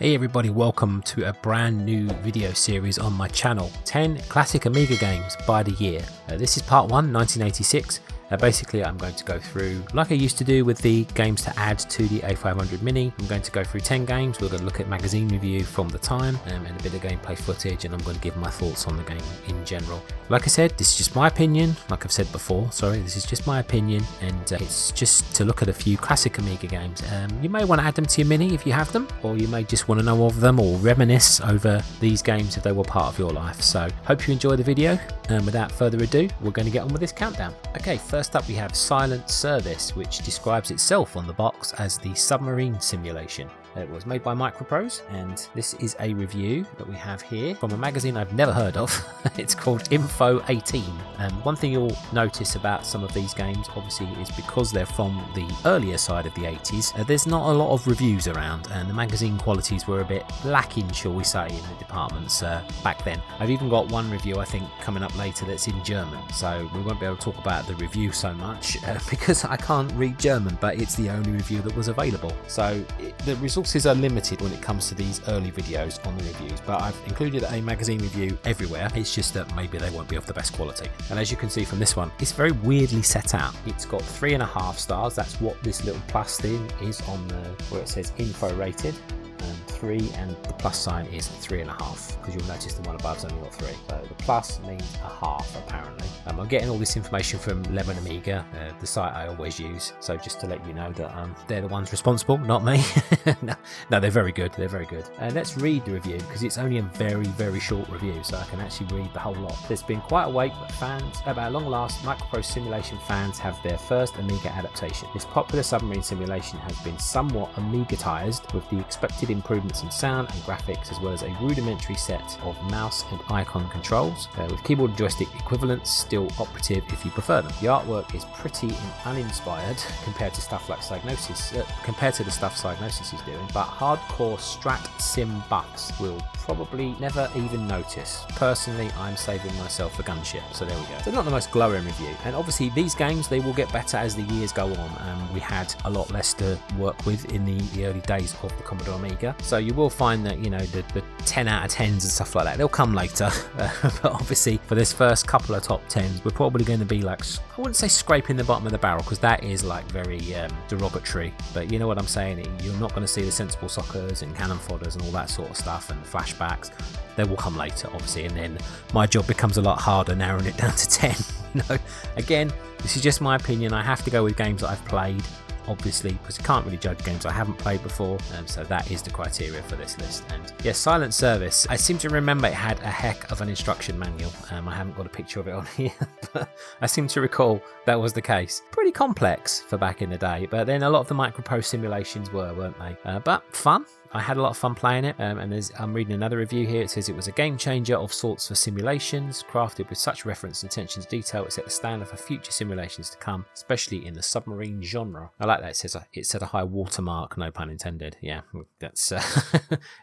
Hey everybody, welcome to a brand new video series on my channel, 10 classic Amiga games by the year. This is part 1, 1986. Basically I'm going to go through, like I used to do with the games to add to the A500 Mini, I'm going to go through 10 games. We're going to look at magazine review from the time and a bit of gameplay footage, and I'm going to give my thoughts on the game in general. Like I said, this is just my opinion, like I've said before, this is just my opinion, and it's just to look at a few classic Amiga games. You may want to add them to your Mini if you have them, or you may just want to know of them or reminisce over these games if they were part of your life. So hope you enjoy the video, and without further ado, we're going to get on with this countdown. Okay, first up we have Silent Service, which describes itself on the box as the submarine simulation. It was made by Microprose, and this is a review that we have here from a magazine I've never heard of. It's called Info 18. One thing you'll notice about some of these games, obviously, is because they're from the earlier side of the 80s, there's not a lot of reviews around, and the magazine qualities were a bit lacking, shall we say, in the departments back then. I've even got one review, I think, coming up later that's in German, so we won't be able to talk about the review so much because I can't read German, but it's the only review that was available. So the resources are limited when it comes to these early videos on the reviews, but I've included a magazine review everywhere. It's just that maybe they won't be of the best quality. And as you can see from this one, it's very weirdly set out. It's got 3.5 stars. That's what this little plus thing is on the where it says info rated. 3, and the plus sign is 3.5, because you'll notice the one above's only got 3. So the plus means a half, apparently. I'm getting all this information from Lemon Amiga, the site I always use. So just to let you know that they're the ones responsible, not me. no, they're very good. They're very good. Let's read the review, because it's only a very, very short review, so I can actually read the whole lot. There's been quite a wait, but fans, at long last, Microprose Simulation fans have their first Amiga adaptation. This popular submarine simulation has been somewhat Amigatized, with the expected improvements in sound and graphics, as well as a rudimentary set of mouse and icon controls, with keyboard and joystick equivalents still operative if you prefer them. The artwork is pretty uninspired compared to stuff like compared to the stuff Psygnosis is doing, but hardcore strat sim buffs will probably never even notice. Personally, I'm saving myself a gunship, so there we go. So not the most glowing review, and obviously these games, they will get better as the years go on. We had a lot less to work with in the early days of the Commodore Amiga, so you will find that, you know, the 10 out of 10s and stuff like that, they'll come later. But obviously for this first couple of top 10s, we're probably going to be like, I wouldn't say scraping the bottom of the barrel, because that is like very derogatory, but you know what I'm saying. You're not going to see the Sensible Soccers and Cannon Fodders and all that sort of stuff, and the flashbacks. They will come later, obviously, and then my job becomes a lot harder narrowing it down to 10. Again, this is just my opinion. I have to go with games that I've played, obviously, because you can't really judge games I haven't played before, so that is the criteria for this list. And yes, Silent Service, I seem to remember it had a heck of an instruction manual. I haven't got a picture of it on here, but I seem to recall that was the case. Pretty complex for back in the day, but then a lot of the Microprose simulations weren't they? But fun. I had a lot of fun playing it, and I'm reading another review here. It says it was a game changer of sorts for simulations, crafted with such reference and attention to detail. It set the standard for future simulations to come, especially in the submarine genre. I like that. It set a high watermark, no pun intended. Yeah, that's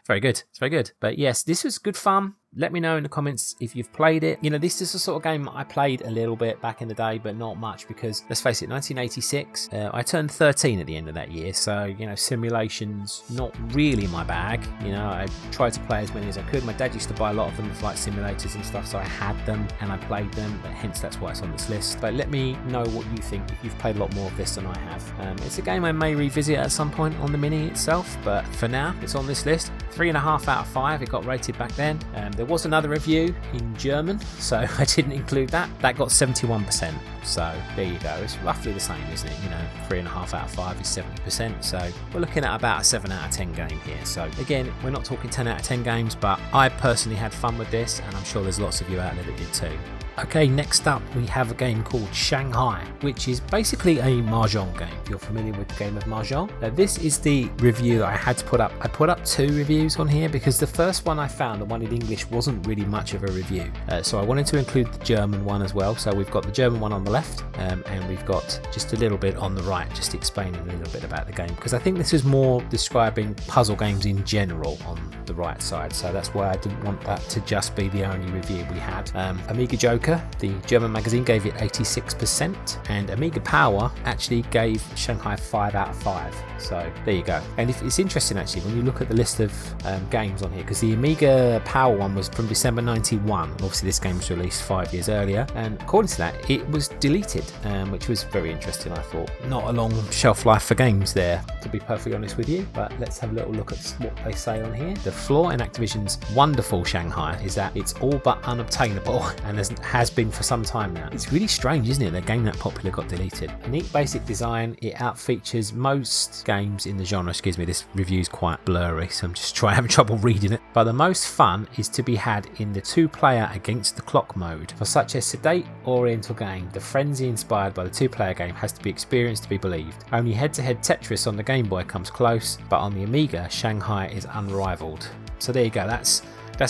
very good. It's very good. But yes, this was good fun. Let me know in the comments if you've played it. You know, this is the sort of game I played a little bit back in the day, but not much, because let's face it, 1986, I turned 13 at the end of that year, so, you know, simulations, not really my bag. You know, I tried to play as many as I could. My dad used to buy a lot of them, flight simulators and stuff, so I had them and I played them, but hence that's why it's on this list. But let me know what you think if you've played a lot more of this than I have. It's a game I may revisit at some point on the Mini itself, but for now, it's on this list. 3.5 out of 5, it got rated back then. There was another review in German, so I didn't include that. That got 71%, so there you go. It's roughly the same, isn't it? You know, 3.5 out of 5 is 70%, so we're looking at about a 7 out of 10 game here. So again, we're not talking 10 out of 10 games, but I personally had fun with this, and I'm sure there's lots of you out there that did too. Okay, next up we have a game called Shanghai, which is basically a Mahjong game, if you're familiar with the game of Mahjong. This is the review that I had to put up. I put up 2 reviews on here, because the first one I found, the one in English, wasn't really much of a review. So I wanted to include the German one as well. So we've got the German one on the left, and we've got just a little bit on the right, just explaining a little bit about the game, because I think this is more describing puzzle games in general on the right side, so that's why I didn't want that to just be the only review we had. Amiga Joker, the German magazine, gave it 86%, and Amiga Power actually gave Shanghai 5 out of 5. So there you go. And it's interesting actually when you look at the list of games on here, because the Amiga Power one was from December 91. Obviously this game was released 5 years earlier, and according to that it was deleted, which was very interesting. I thought not a long shelf life for games there, to be perfectly honest with you. But let's have a little look at what they say on here. The flaw in Activision's wonderful Shanghai is that it's all but unobtainable, and has been for some time now. It's really strange, isn't it, that a game that popular got deleted. A neat basic design, it outfeatures most games in the genre. Excuse me, this review's quite blurry, so I'm just having trouble reading it. But the most fun is to be had in the 2-player against the clock mode. For such a sedate oriental game, the frenzy inspired by the 2-player game has to be experienced to be believed. Only head-to-head Tetris on the Game Boy comes close, but on the Amiga, Shanghai is unrivaled. So there you go, that's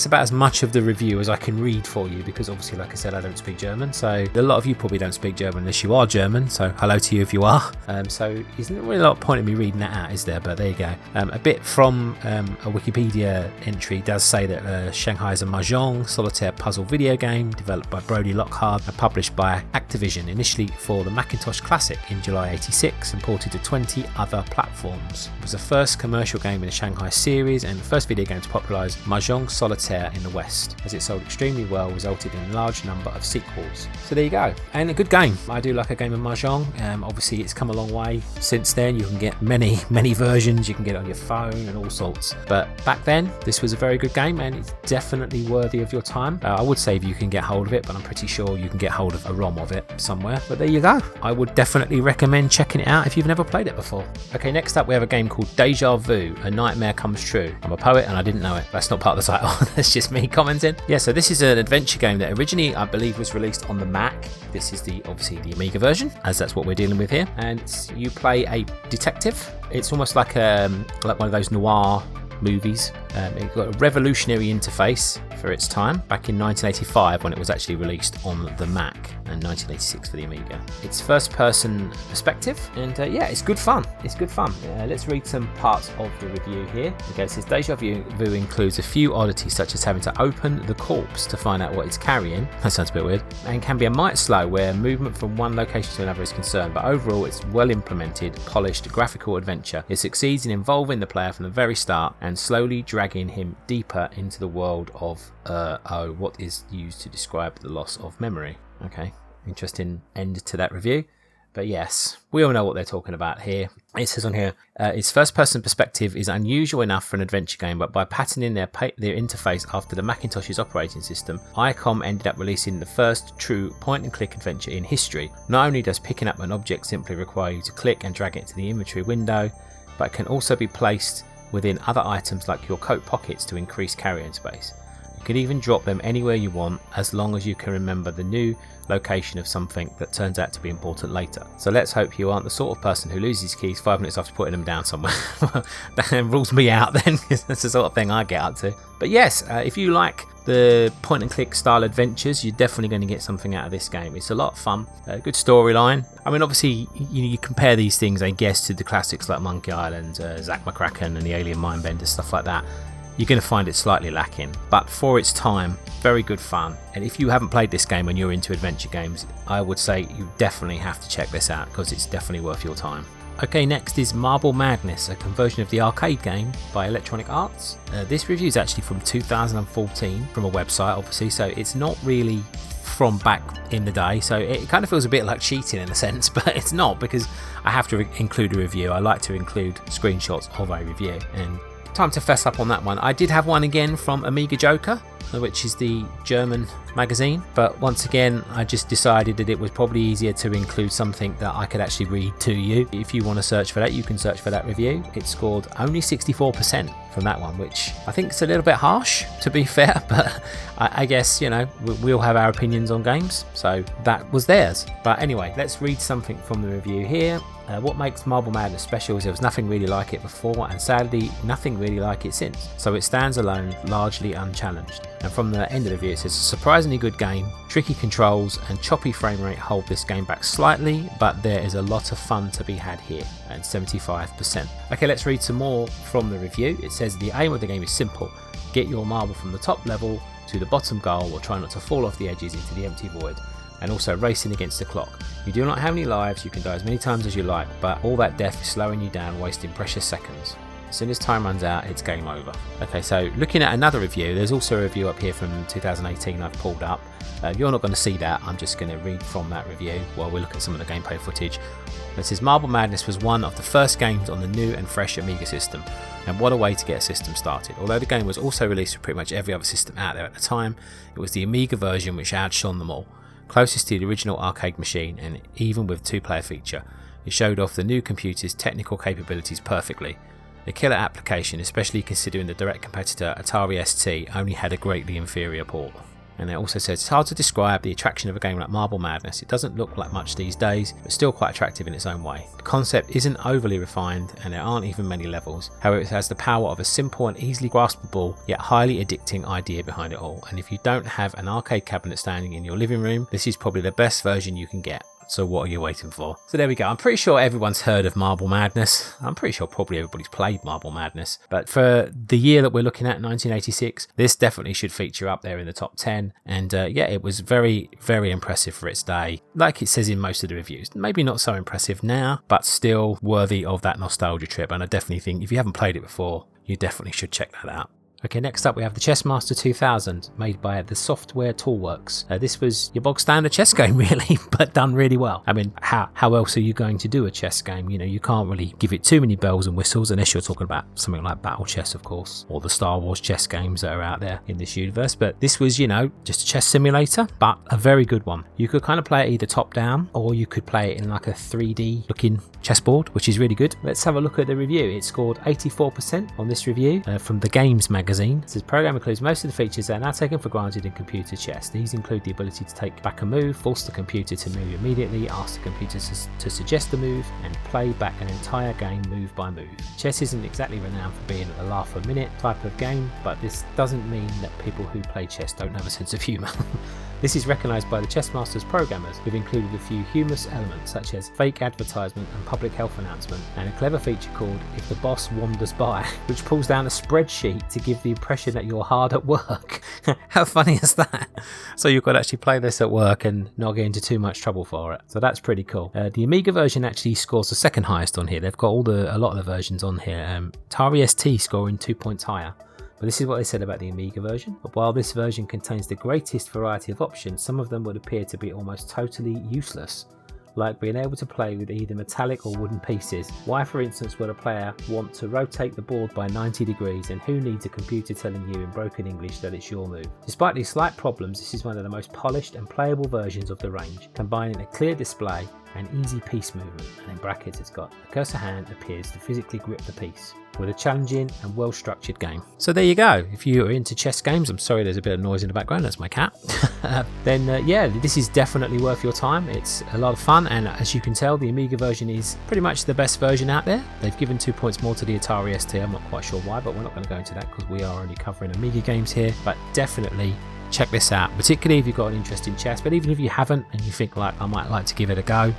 about as much of the review as I can read for you, because obviously, like I said, I don't speak German, so a lot of you probably don't speak German unless you are German, so hello to you if you are. So isn't really a lot of point in me reading that out, is there? But there you go. A bit from a Wikipedia entry does say that Shanghai is a mahjong solitaire puzzle video game developed by Brody Lockhart and published by Activision, initially for the Macintosh Classic in July '86 and ported to 20 other platforms. It was the first commercial game in the Shanghai series and the first video game to popularise mahjong solitaire in the West, as it sold extremely well, resulted in a large number of sequels. So there you go, and a good game. I do like a game of mahjong. Obviously it's come a long way since then. You can get many versions, you can get it on your phone and all sorts, but back then this was a very good game, and it's definitely worthy of your time. I would say if you can get hold of it, but I'm pretty sure you can get hold of a ROM of it somewhere. But there you go, I would definitely recommend checking it out if you've never played it before. Okay, next up we have a game called Deja Vu, A Nightmare Comes True. I'm a poet and I didn't know it. That's not part of the title. That's just me commenting. Yeah, so this is an adventure game that originally I believe was released on the Mac. This is obviously the Amiga version, as that's what we're dealing with here. And you play a detective. It's almost like one of those noir movies. It got a revolutionary interface for its time back in 1985 when it was actually released on the Mac, and 1986 for the Amiga. It's first person perspective, and yeah, it's good fun. It's good fun. Let's read some parts of the review here. Okay, it says Deja Vu includes a few oddities such as having to open the corpse to find out what it's carrying. That sounds a bit weird. And can be a mite slow where movement from one location to another is concerned, but overall it's well implemented, polished graphical adventure. It succeeds in involving the player from the very start and slowly dragging him deeper into the world of what is used to describe the loss of memory. Okay, interesting end to that review. But yes, we all know what they're talking about here. It says on here, its first-person perspective is unusual enough for an adventure game, but by patterning their interface after the Macintosh's operating system, ICOM ended up releasing the first true point-and-click adventure in history. Not only does picking up an object simply require you to click and drag it into the inventory window, but it can also be placed within other items like your coat pockets to increase carrying space. You can even drop them anywhere you want, as long as you can remember the new location of something that turns out to be important later. So let's hope you aren't the sort of person who loses keys 5 minutes after putting them down somewhere. That rules me out then, because that's the sort of thing I get up to. But yes, if you like the point and click style adventures, you're definitely going to get something out of this game. It's a lot of fun, good storyline. I mean, obviously you compare these things, I guess, to the classics like Monkey Island, Zack McCracken and the Alien Mindbender, stuff like that. You're going to find it slightly lacking, but for its time, very good fun. And if you haven't played this game and you're into adventure games, I would say you definitely have to check this out, because it's definitely worth your time. Okay, next is Marble Madness, a conversion of the arcade game by Electronic Arts. This review is actually from 2014 from a website, obviously, so it's not really from back in the day, so it kind of feels a bit like cheating in a sense, but it's not, because I have to include a review. I like to include screenshots of a review, and time to fess up on that one. I did have one again from Amiga Joker, which is the German magazine, but once again I just decided that it was probably easier to include something that I could actually read to you. If you want to search for that, you can search for that review. It scored only 64% from that one, which I think is a little bit harsh, to be fair, but I guess, you know, we all have our opinions on games, so that was theirs. But anyway, let's read something from the review here. What makes Marble Madness special is there was nothing really like it before, and sadly nothing really like it since, so it stands alone, largely unchallenged. And from the end of the review it says, a surprisingly good game, tricky controls and choppy frame rate hold this game back slightly, but there is a lot of fun to be had here, and 75%. Okay, let's read some more from the review. It says the aim of the game is simple, get your marble from the top level to the bottom goal, or try not to fall off the edges into the empty void, and also racing against the clock. You do not have any lives, you can die as many times as you like, but all that death is slowing you down, wasting precious seconds. As soon as time runs out, it's game over. Okay, so looking at another review, there's also a review up here from 2018 I've pulled up. You're not going to see that, I'm just going to read from that review while we look at some of the gameplay footage. It says, Marble Madness was one of the first games on the new and fresh Amiga system, and what a way to get a system started. Although the game was also released for pretty much every other system out there at the time, it was the Amiga version which outshone them all. Closest to the original arcade machine, and even with 2-player feature, it showed off the new computer's technical capabilities perfectly. A killer application, especially considering the direct competitor Atari ST only had a greatly inferior port. And it also says, it's hard to describe the attraction of a game like Marble Madness. It doesn't look like much these days, but still quite attractive in its own way. The concept isn't overly refined, and there aren't even many levels. However, it has the power of a simple and easily graspable, yet highly addicting idea behind it all. And if you don't have an arcade cabinet standing in your living room, this is probably the best version you can get. So what are you waiting for? So there we go. I'm pretty sure everyone's heard of Marble Madness. I'm pretty sure probably everybody's played Marble Madness. But for the year that we're looking at, 1986, this definitely should feature up there in the top 10. And yeah, it was very, very impressive for its day. Like it says in most of the reviews. Maybe not so impressive now, but still worthy of that nostalgia trip. And I definitely think if you haven't played it before, you definitely should check that out. Okay, next up we have the Chessmaster 2000, made by the Software Toolworks. This was your bog standard chess game really, but done really well. I mean, how else are you going to do a chess game? You know, you can't really give it too many bells and whistles unless you're talking about something like Battle Chess, of course, or the Star Wars chess games that are out there in this universe. But this was, you know, just a chess simulator, but a very good one. You could kind of play it either top down, or you could play it in like a 3D looking chessboard, which is really good. Let's have a look at the review. It scored 84% on this review from the Games magazine. It says, program includes most of the features that are now taken for granted in computer chess. These include the ability to take back a move, force the computer to move immediately, ask the computer to suggest a move, and play back an entire game move by move. Chess isn't exactly renowned for being a laugh a minute type of game, but this doesn't mean that people who play chess don't have a sense of humour. This is recognised by the Chessmaster's programmers, who've included a few humorous elements such as fake advertisement and public health announcement, and a clever feature called If the Boss Wanders By, which pulls down a spreadsheet to give the impression that you're hard at work. How funny is that? So you could actually play this at work and not get into too much trouble for it. So that's pretty cool. The Amiga version actually scores the second highest on here. They've got a lot of the versions on here. Atari ST scoring 2 points higher. But this is what they said about the Amiga version. But while this version contains the greatest variety of options, some of them would appear to be almost totally useless, like being able to play with either metallic or wooden pieces. Why, for instance, would a player want to rotate the board by 90 degrees, and who needs a computer telling you in broken English that it's your move? Despite these slight problems, this is one of the most polished and playable versions of the range, combining a clear display and easy piece movement, and in brackets it's got a cursor hand appears to physically grip the piece, with a challenging and well structured game. So there you go. If you are into chess games, I'm sorry there's a bit of noise in the background, that's my cat, then yeah, this is definitely worth your time. It's a lot of fun, and as you can tell, the Amiga version is pretty much the best version out there. They've given 2 points more to the Atari ST, I'm not quite sure why, but we're not going to go into that because we are only covering Amiga games here. But definitely check this out, particularly if you've got an interest in chess, but even if you haven't and you think like I might like to give it a go,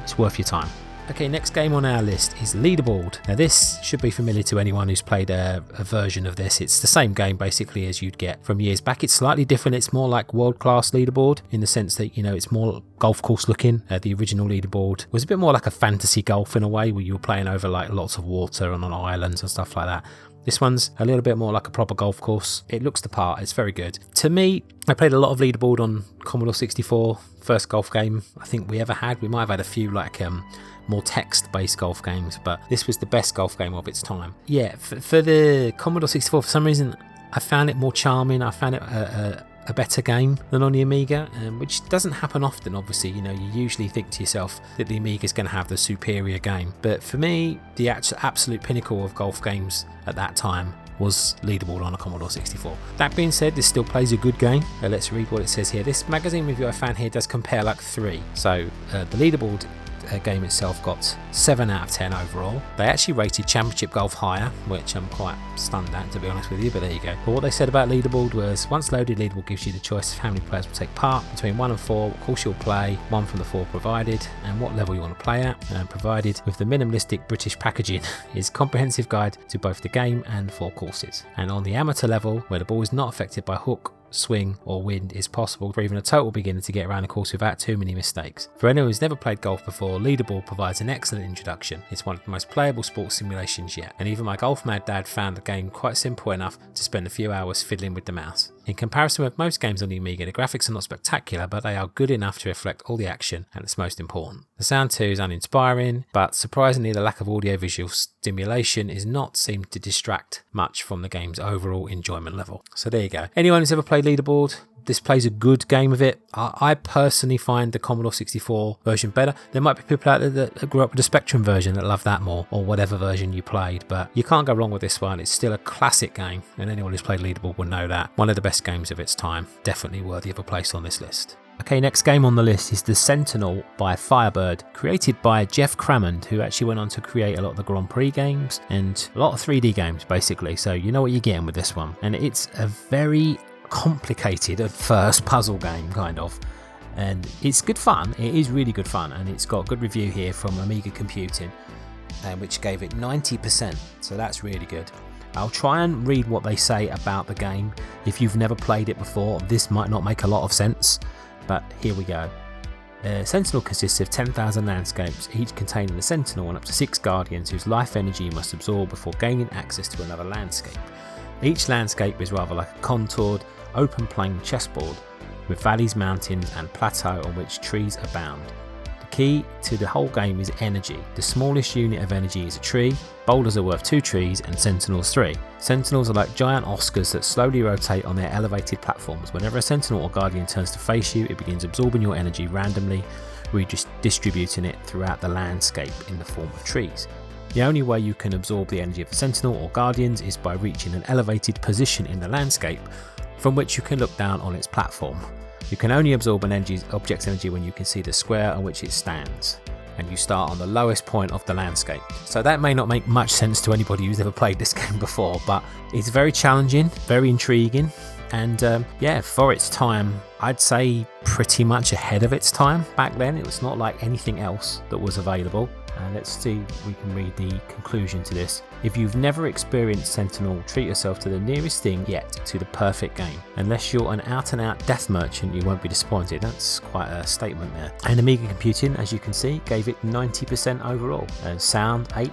it's worth your time. Okay, next game on our list is Leaderboard. Now this should be familiar to anyone who's played a version of this. It's the same game basically as you'd get from years back. It's slightly different. It's more like World Class Leaderboard in the sense that, you know, it's more golf course looking. The original Leaderboard was a bit more like a fantasy golf in a way, where you were playing over like lots of water and on islands and stuff like that. This one's a little bit more like a proper golf course. It looks the part, it's very good. To me, I played a lot of Leaderboard on Commodore 64, first golf game I think we ever had. We might have had a few like more text-based golf games, but this was the best golf game of its time. Yeah, for the Commodore 64, for some reason, I found it more charming. I found it a better game than on the Amiga, which doesn't happen often. Obviously, you know, you usually think to yourself that the Amiga is going to have the superior game, but for me, the absolute pinnacle of golf games at that time was Leaderboard on a Commodore 64. That being said, this still plays a good game. Let's read what it says here. This magazine review I found here does compare like 3. So the Leaderboard game itself got 7 out of 10 overall. They actually rated Championship Golf higher, which I'm quite stunned at, to be honest with you, but there you go. But what they said about Leaderboard was, once loaded, Leaderboard gives you the choice of how many players will take part, between 1 and 4, what course you'll play, 1 from the 4 provided, and what level you want to play at, and provided with the minimalistic British packaging is comprehensive guide to both the game and 4 courses. And on the amateur level, where the ball is not affected by hook, swing or wind, is possible for even a total beginner to get around the course without too many mistakes. For anyone who's never played golf before, Leaderboard provides an excellent introduction. It's one of the most playable sports simulations yet, and even my golf mad dad found the game quite simple enough to spend a few hours fiddling with the mouse. In comparison with most games on the Amiga, the graphics are not spectacular, but they are good enough to reflect all the action, and it's most important. The sound too is uninspiring, but surprisingly the lack of audio-visual stimulation is not seem to distract much from the game's overall enjoyment level. So there you go. Anyone who's ever played Leaderboard, this plays a good game of it. I personally find the Commodore 64 version better. There might be people out there that grew up with the Spectrum version that love that more, or whatever version you played, but you can't go wrong with this one. It's still a classic game, and anyone who's played Leaderboard will know that. One of the best games of its time, definitely worthy of a place on this list. Okay, next game on the list is the Sentinel by Firebird, created by Jeff Crammond, who actually went on to create a lot of the Grand Prix games and a lot of 3D games basically, so you know what you're getting with this one. And it's a very complicated at first puzzle game, kind of, and it's good fun. It is really good fun, and it's got a good review here from Amiga Computing, which gave it 90%, so that's really good. I'll try and read what they say about the game. If you've never played it before, this might not make a lot of sense, but here we go. Sentinel consists of 10,000 landscapes, each containing a Sentinel and up to 6 Guardians whose life energy you must absorb before gaining access to another landscape. Each landscape is rather like a contoured, open plain chessboard with valleys, mountains and plateau on which trees abound. The key to the whole game is energy. The smallest unit of energy is a tree, boulders are worth 2 trees and Sentinels 3. Sentinels are like giant Oscars that slowly rotate on their elevated platforms. Whenever a Sentinel or Guardian turns to face you, it begins absorbing your energy randomly, redistributing it throughout the landscape in the form of trees. The only way you can absorb the energy of a Sentinel or Guardians is by reaching an elevated position in the landscape from which you can look down on its platform. You can only absorb an object's energy when you can see the square on which it stands, and you start on the lowest point of the landscape. So that may not make much sense to anybody who's ever played this game before, but it's very challenging, very intriguing, and yeah, for its time, I'd say pretty much ahead of its time. Back then, it was not like anything else that was available. Let's see if we can read the conclusion to this. If you've never experienced Sentinel, treat yourself to the nearest thing yet to the perfect game. Unless you're an out-and-out death merchant, you won't be disappointed. That's quite a statement there. And Amiga Computing, as you can see, gave it 90% overall. Sound 8,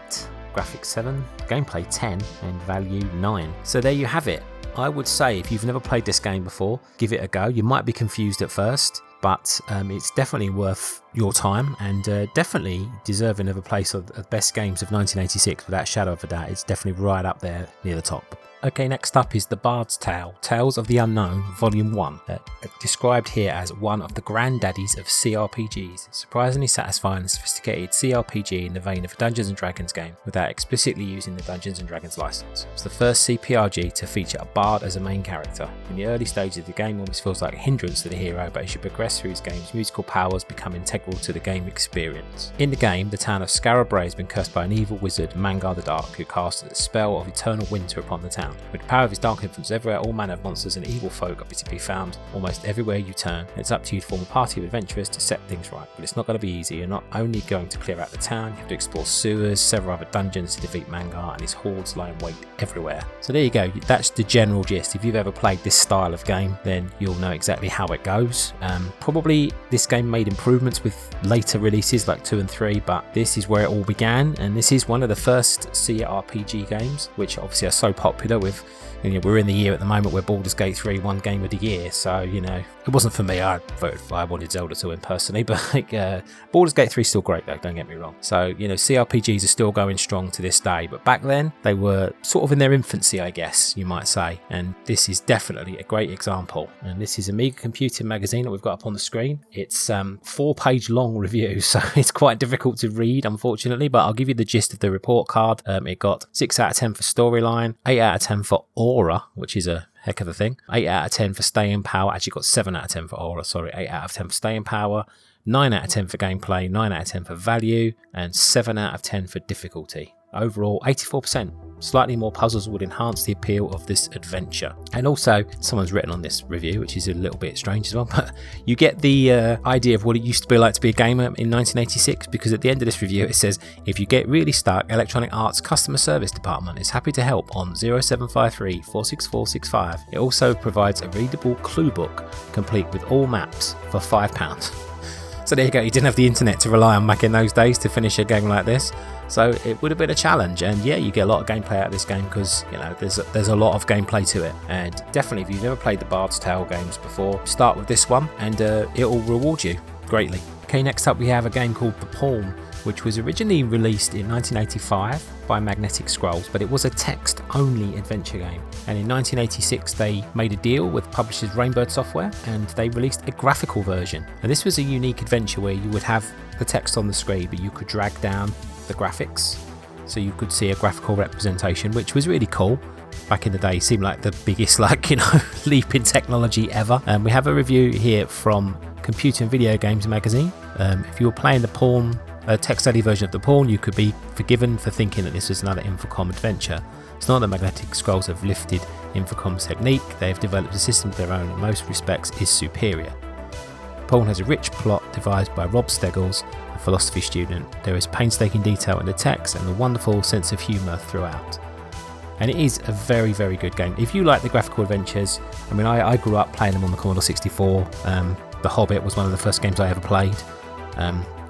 graphics 7, gameplay 10, and value 9. So there you have it. I would say if you've never played this game before, give it a go. You might be confused at first, but it's definitely worth your time, and definitely deserving of a place of the best games of 1986 without a shadow of a doubt. It's definitely right up there near the top. Okay, next up is The Bard's Tale, Tales of the Unknown, Volume 1, described here as one of the granddaddies of CRPGs, surprisingly satisfying and sophisticated CRPG in the vein of a Dungeons & Dragons game without explicitly using the Dungeons & Dragons license. It's the first CPRG to feature a bard as a main character. In the early stages of the game, almost feels like a hindrance to the hero, but as you progress through his game's musical powers become integral to the game experience. In the game, the town of Scarabray has been cursed by an evil wizard, Mangar the Dark, who casts a spell of eternal winter upon the town. With the power of his dark influence everywhere, all manner of monsters and evil folk are to be found almost everywhere you turn. It's up to you to form a party of adventurers to set things right, but it's not going to be easy. You're not only going to clear out the town, you have to explore sewers, several other dungeons to defeat Mangar and his hordes lie in wait everywhere. So there you go, that's the general gist. If you've ever played this style of game, then you'll know exactly how it goes. Probably this game made improvements with later releases like 2 and 3, but this is where it all began, and this is one of the first CRPG games, which obviously are so popular with, you know, we're in the year at the moment where Baldur's Gate 3 won Game of the Year, so, you know, it wasn't for me. I wanted Zelda to win personally, but like, Baldur's Gate 3 is still great though, don't get me wrong. So, you know, CRPGs are still going strong to this day, but back then they were sort of in their infancy, I guess you might say, and this is definitely a great example. And this is Amiga Computing magazine that we've got up on the screen. It's 4-page long review, so it's quite difficult to read, unfortunately, but I'll give you the gist of the report card. It got 6 out of 10 for storyline, 8 out of 10 for aura, which is a heck of a thing. 8 out of 10 for staying power. Actually got 7 out of 10 for aura, sorry. 8 out of 10 for staying power, 9 out of 10 for gameplay, 9 out of 10 for value, and 7 out of 10 for difficulty. Overall, 84%. Slightly more puzzles would enhance the appeal of this adventure. And also, someone's written on this review, which is a little bit strange as well, but you get the idea of what it used to be like to be a gamer in 1986, because at the end of this review it says, if you get really stuck, Electronic Arts Customer Service Department is happy to help on 0753 46465. It also provides a readable clue book, complete with all maps, for £5. So there you go, you didn't have the internet to rely on back in those days to finish a game like this. So it would have been a challenge, and yeah, you get a lot of gameplay out of this game because, you know, there's a lot of gameplay to it. And definitely, if you've never played the Bard's Tale games before, start with this one, and it will reward you greatly. Okay, next up we have a game called The Pawn, which was originally released in 1985 by Magnetic Scrolls, but it was a text-only adventure game. And in 1986 they made a deal with publishers Rainbird Software, and they released a graphical version. And this was a unique adventure where you would have the text on the screen, but you could drag down the graphics, so you could see a graphical representation, which was really cool. Back in the day, it seemed like the biggest, leap in technology ever. And we have a review here from Computer and Video Games magazine. If you were playing The Pawn, a text-only version of The Pawn, you could be forgiven for thinking that this was another Infocom adventure. It's not that Magnetic Scrolls have lifted Infocom's technique, they have developed a system of their own, in most respects is superior. Pawn has a rich plot devised by Rob Steggles, a philosophy student. There is painstaking detail in the text and a wonderful sense of humour throughout. And it is a very, very good game. If you like the graphical adventures, I mean, I grew up playing them on the Commodore 64. The Hobbit was one of the first games I ever played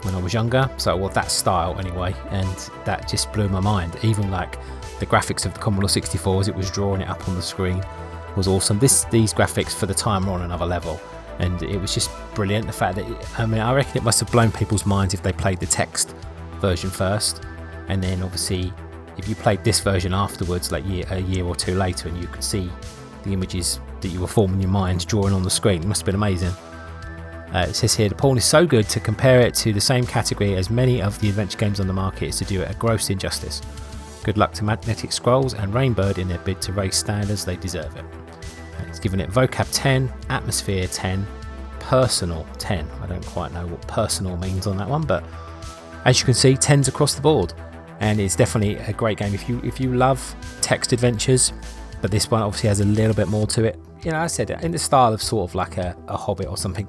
when I was younger. So, well, that style anyway, and that just blew my mind. Even like the graphics of the Commodore 64 as it was drawing it up on the screen was awesome. These graphics for the time were on another level. And it was just brilliant. The fact that, I reckon it must have blown people's minds if they played the text version first. And then obviously, if you played this version afterwards, like a year or two later, and you could see the images that you were forming in your mind drawing on the screen, it must have been amazing. It says here, The Pawn is so good to compare it to the same category as many of the adventure games on the market is to do it a gross injustice. Good luck to Magnetic Scrolls and Rainbird in their bid to raise standards, they deserve it. It's given it vocab 10, atmosphere 10, personal 10. I don't quite know what personal means on that one, but as you can see, 10s across the board. And it's definitely a great game if you love text adventures, but this one obviously has a little bit more to it. You know, I said it in the style of sort of like a Hobbit or something,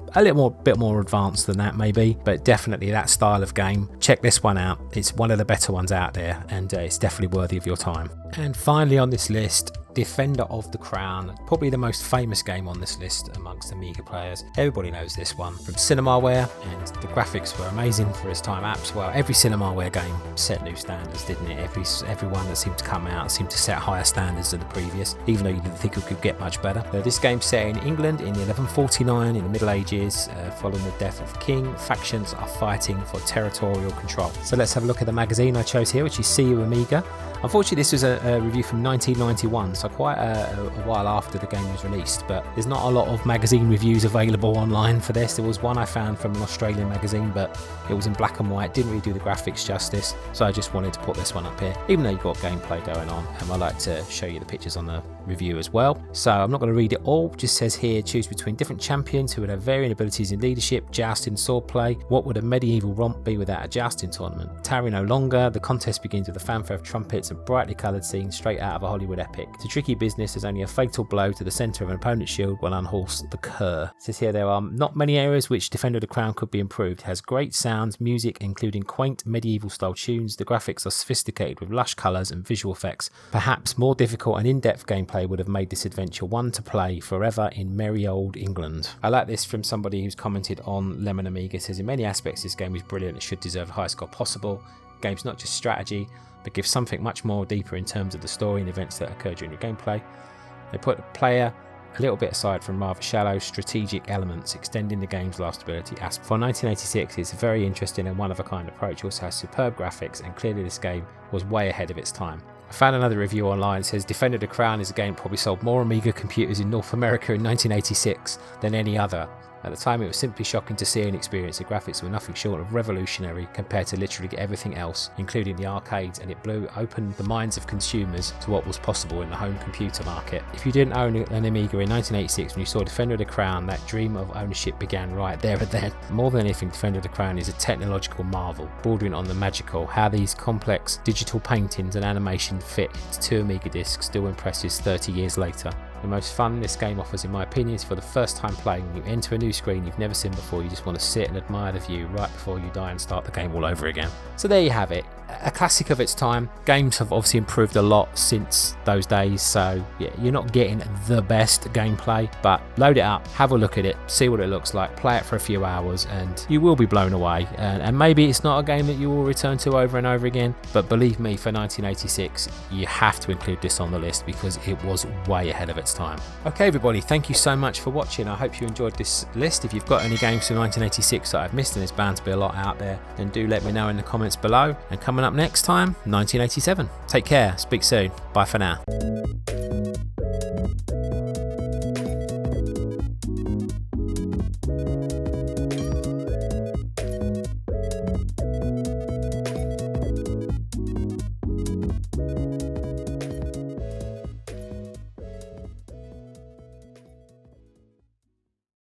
bit more advanced than that maybe, but definitely that style of game. Check this one out. It's one of the better ones out there, and it's definitely worthy of your time. And finally on this list, Defender of the Crown, probably the most famous game on this list amongst Amiga players. Everybody knows this one from Cinemaware, and the graphics were amazing for its time. Apps, well, every Cinemaware game set new standards, didn't it? Every one that seemed to come out seemed to set higher standards than the previous, even though you didn't think it could get much better. This game's set in England in 1149 in the Middle Ages. Following the death of the king, factions are fighting for territorial control. So let's have a look at the magazine I chose here, which is See You Amiga. Unfortunately, this was a review from 1991, so quite a while after the game was released, but there's not a lot of magazine reviews available online for this. There was one I found from an Australian magazine, but it was in black and white, didn't really do the graphics justice, so I just wanted to put this one up here, even though you've got gameplay going on, and I like to show you the pictures on the review as well. So I'm not going to read it all, just says here, choose between different champions who would have varying abilities in leadership, jousting, swordplay. What would a medieval romp be without a jousting tournament? Tarry no longer, the contest begins with the fanfare of trumpets and brightly coloured scenes straight out of a Hollywood epic. It's a tricky business as only a fatal blow to the centre of an opponent's shield will unhorse the cur. It says here there are not many areas which Defender of the Crown could be improved. It has great sounds, music including quaint medieval style tunes. The graphics are sophisticated with lush colours and visual effects. Perhaps more difficult and in-depth gameplay would have made this adventure one to play forever in merry old England. I like this from somebody who's commented on Lemon Amiga. It says in many aspects this game is brilliant. It should deserve the highest score possible. The game's not just strategy, but gives something much more deeper in terms of the story and events that occur during your gameplay. They put the player a little bit aside from rather shallow strategic elements, extending the game's lastability aspect. For 1986, it's a very interesting and one-of-a-kind approach. It also has superb graphics, and clearly this game was way ahead of its time. I found another review online that says Defender of the Crown is a game that probably sold more Amiga computers in North America in 1986 than any other At the time, it was simply shocking to see and experience. The graphics were nothing short of revolutionary compared to literally everything else, including the arcades, and it blew open the minds of consumers to what was possible in the home computer market. If you didn't own an Amiga in 1986 when you saw Defender of the Crown, that dream of ownership began right there and then. More than anything, Defender of the Crown is a technological marvel, bordering on the magical. How these complex digital paintings and animation fit into 2 Amiga discs still impresses 30 years later. The most fun this game offers, in my opinion, is for the first time playing. You enter a new screen you've never seen before, you just want to sit and admire the view right before you die and start the game all over again. So there you have it, a classic of its time. Games have obviously improved a lot since those days, so yeah, you're not getting the best gameplay, but load it up, have a look at it, see what it looks like, play it for a few hours, and you will be blown away. And maybe it's not a game that you will return to over and over again, but believe me, for 1986, you have to include this on the list because it was way ahead of its time. Okay everybody, thank you so much for watching. I hope you enjoyed this list. If you've got any games from 1986 that I've missed, and there's bound to be a lot out there, then do let me know in the comments below. And coming up next time, 1987. Take care, speak soon, bye for now.